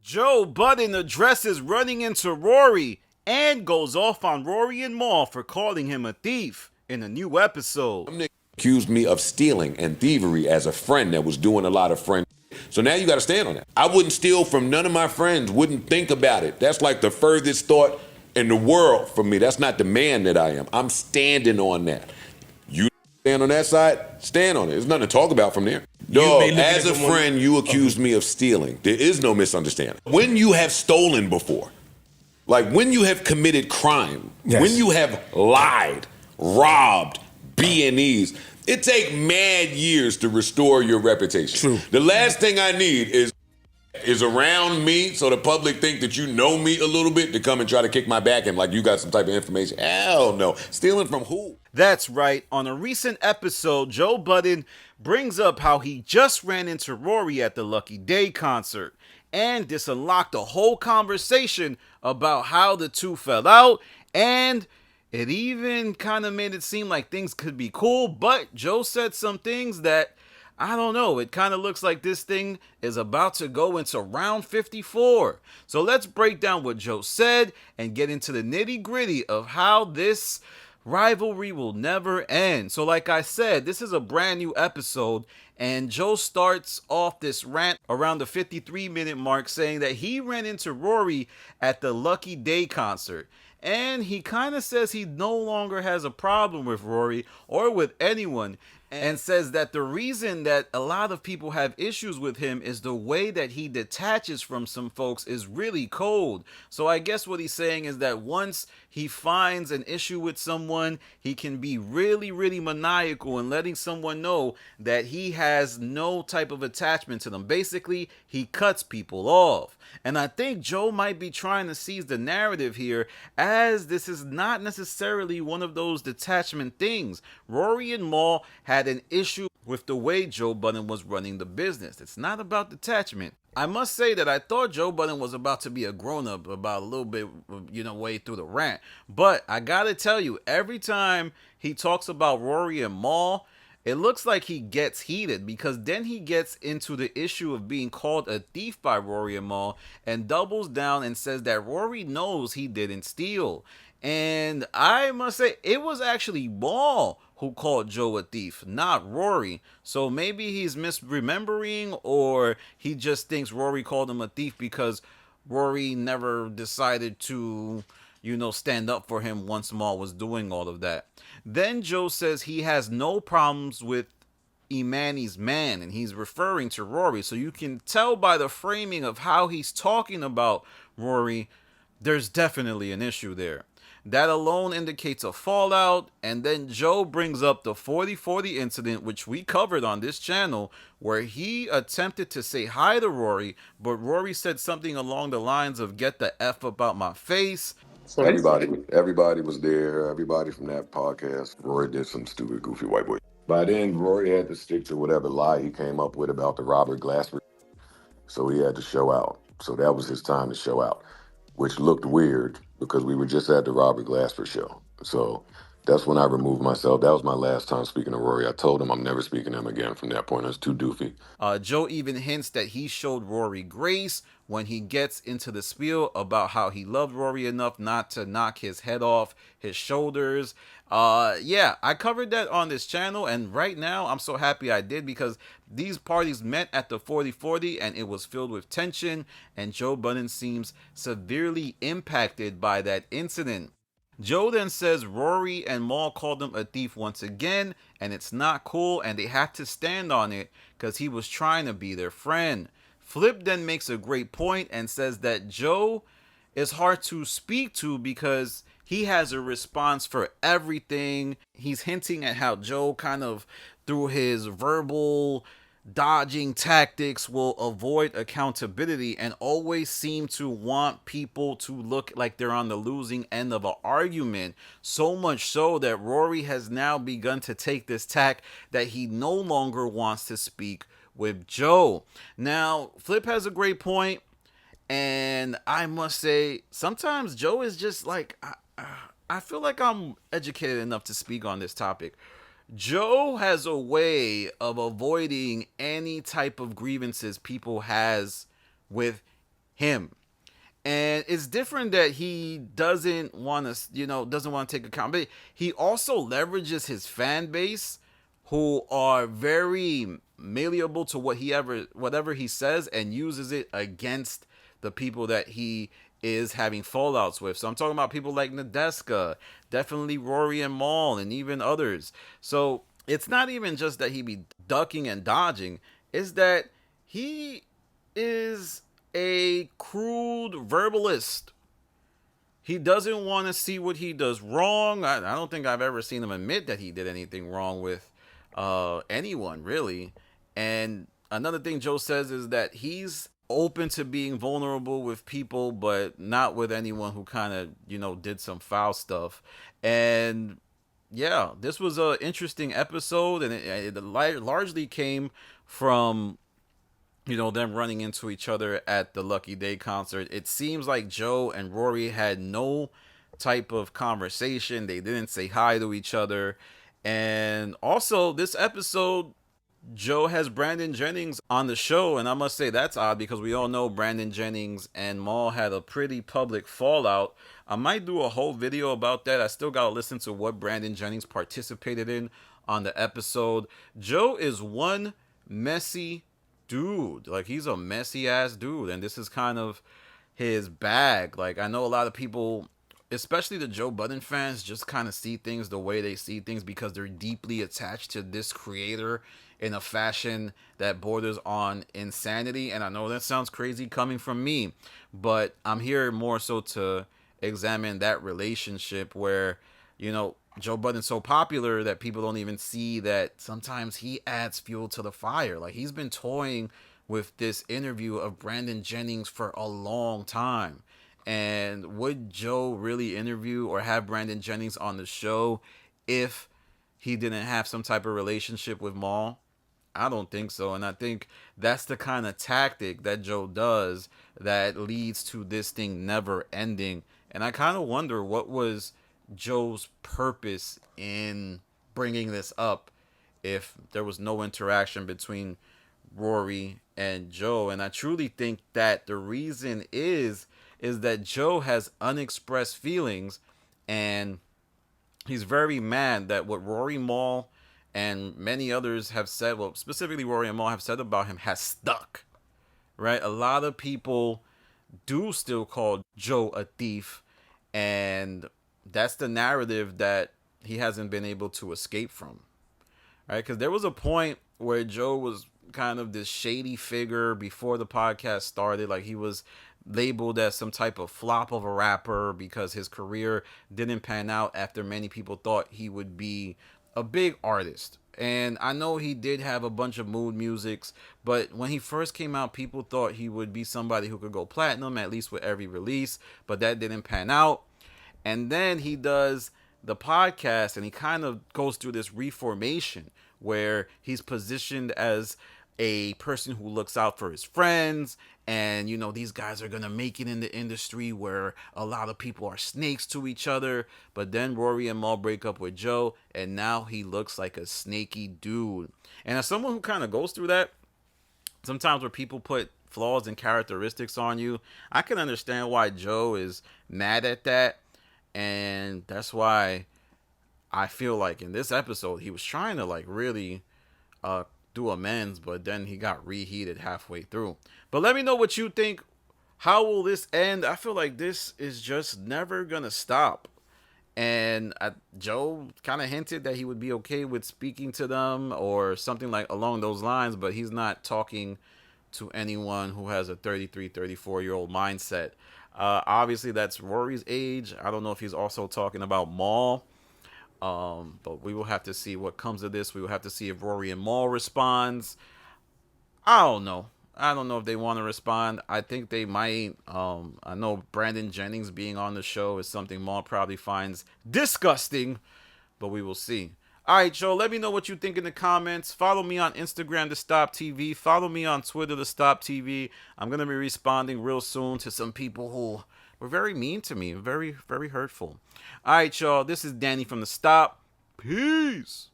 Joe Budden addresses running into Rory and goes off on Rory and Mal for calling him a thief in a new episode. Some nigga accused me of stealing and thievery as a friend that was doing a lot of friend. So now you got to stand on that. I wouldn't steal from none of my friends, wouldn't think about it. That's like the furthest thought in the world for me. That's not the man that I am. I'm standing on that. You stand on that side, stand on it. There's nothing to talk about from there. Dog, as a friend, you accused me of stealing. There is no misunderstanding. When you have stolen before, like when you have committed crime, when you have lied, robbed, B&Es, it take mad years to restore your reputation. True. The last thing I need is around me so the public think that you know me a little bit to come and try to kick my back and like you got some type of information. Hell no. Stealing from who? That's right. On a recent episode, Joe Budden brings up how he just ran into Rory at the Lucky Day concert. And this unlocked a whole conversation about how the two fell out, and it even kind of made it seem like things could be cool, but Joe said some things that, I don't know, it kind of looks like this thing is about to go into round 54. So let's break down what Joe said and get into the nitty-gritty of how this rivalry will never end. So like I said, this is a brand new episode, and Joe starts off this rant around the 53-minute mark saying that he ran into Rory at the Lucky Day concert. And he kind of says he no longer has a problem with Rory or with anyone, and says that the reason that a lot of people have issues with him is the way that he detaches from some folks is really cold. So I guess what he's saying is that once he finds an issue with someone, he can be really, really maniacal in letting someone know that he has no type of attachment to them. Basically, he cuts people off. And I think Joe might be trying to seize the narrative here, as this is not necessarily one of those detachment things. Rory and Mal had an issue with the way Joe Budden was running the business. It's not about detachment. I must say that I thought Joe Budden was about to be a grown-up about a little bit, way through the rant. But I gotta tell you, every time he talks about Rory and Mal, it looks like he gets heated, because then he gets into the issue of being called a thief by Rory and Mal and doubles down and says that Rory knows he didn't steal. And I must say, it was actually Mal who called Joe a thief, not Rory. So maybe he's misremembering, or he just thinks Rory called him a thief because Rory never decided to, stand up for him once Mal was doing all of that. Then Joe says he has no problems with Imani's man, and he's referring to Rory. So you can tell by the framing of how he's talking about Rory, there's definitely an issue there. That alone indicates a fallout. And then Joe brings up the 40-40 incident, which we covered on this channel, where he attempted to say hi to Rory, but Rory said something along the lines of "get the F about my face." Everybody was there. Everybody from that podcast. Rory did some stupid, goofy white boy. By then, Rory had to stick to whatever lie he came up with about the Robert Glasper. So he had to show out. So that was his time to show out, which looked weird because we were just at the Robert Glasper show. So that's when I removed myself. That was my last time speaking to Rory. I told him I'm never speaking to him again from that point. It was too doofy. Joe even hints that he showed Rory grace when he gets into the spiel about how he loved Rory enough not to knock his head off his shoulders. I covered that on this channel, and right now I'm so happy I did, because these parties met at the 40-40 and it was filled with tension, and Joe Budden seems severely impacted by that incident. Joe then says Rory and Mal called him a thief once again, and it's not cool, and they had to stand on it because he was trying to be their friend. Flip then makes a great point and says that Joe is hard to speak to because he has a response for everything. He's hinting at how Joe kind of, through his verbal dodging tactics, will avoid accountability and always seem to want people to look like they're on the losing end of an argument. So much so that Rory has now begun to take this tack that he no longer wants to speak with Joe. Now, Flip has a great point, and I must say, sometimes Joe is just like, I feel like I'm educated enough to speak on this topic. Joe has a way of avoiding any type of grievances people has with him. And it's different that he doesn't want to, doesn't want to take account, but he also leverages his fan base, who are very malleable to whatever he says, and uses it against the people that he is having fallouts with. So I'm talking about people like Nadeska, definitely Rory and Mal, and even others. So it's not even just that he be ducking and dodging, it's that he is a crude verbalist. He doesn't want to see what he does wrong. I don't think I've ever seen him admit that he did anything wrong with anyone, really. And another thing Joe says is that he's open to being vulnerable with people, but not with anyone who kind of, did some foul stuff. And yeah, this was an interesting episode, and it largely came from them running into each other at the Lucky Day concert. It seems like Joe and Rory had no type of conversation. They didn't say hi to each other. And also, this episode, Joe has Brandon Jennings on the show, and I must say that's odd because we all know Brandon Jennings and Mal had a pretty public fallout. I might do a whole video about that. I still gotta listen to what Brandon Jennings participated in on the episode. Joe is one messy dude. Like, he's a messy ass dude, and this is kind of his bag. Like, I know a lot of people, especially the Joe Budden fans, just kind of see things the way they see things because they're deeply attached to this creator in a fashion that borders on insanity. And I know that sounds crazy coming from me, but I'm here more so to examine that relationship where, Joe Budden's so popular that people don't even see that sometimes he adds fuel to the fire. Like, he's been toying with this interview of Brandon Jennings for a long time. And would Joe really interview or have Brandon Jennings on the show if he didn't have some type of relationship with Mal? I don't think so. And I think that's the kind of tactic that Joe does that leads to this thing never ending. And I kind of wonder what was Joe's purpose in bringing this up if there was no interaction between Rory and Joe. And I truly think that the reason is that Joe has unexpressed feelings, and he's very mad that what Rory Mal and many others have said, well, specifically Rory and Mal have said about him, has stuck, right? A lot of people do still call Joe a thief, and that's the narrative that he hasn't been able to escape from, right? Because there was a point where Joe was kind of this shady figure before the podcast started. Like, he was labeled as some type of flop of a rapper because his career didn't pan out after many people thought he would be a big artist. And I know he did have a bunch of mood musics, but when he first came out, people thought he would be somebody who could go platinum, at least with every release, but that didn't pan out. And then he does the podcast, and he kind of goes through this reformation where he's positioned as a person who looks out for his friends, and these guys are gonna make it in the industry where a lot of people are snakes to each other. But then Rory and Mal break up with Joe, and now he looks like a snaky dude. And as someone who kind of goes through that, sometimes where people put flaws and characteristics on you, I can understand why Joe is mad at that. And that's why I feel like in this episode he was trying to really do amends, but then he got reheated halfway through. But let me know what you think. How will this end? I feel like this is just never gonna stop. And Joe kind of hinted that he would be okay with speaking to them or something like along those lines, but he's not talking to anyone who has a 33, 34-year-old mindset. Obviously, that's Rory's age. I don't know if he's also talking about Mal. But we will have to see what comes of this. We will have to see if Rory and Mal responds. I don't know. I don't know if they want to respond. I think they might. I know Brandon Jennings being on the show is something Mal probably finds disgusting, but we will see. All right, Joe, let me know what you think in the comments. Follow me on Instagram, to Stop TV. Follow me on Twitter, to Stop TV. I'm going to be responding real soon to some people who were very mean to me. Very, very hurtful. All right, y'all. This is Danny from The Stop. Peace.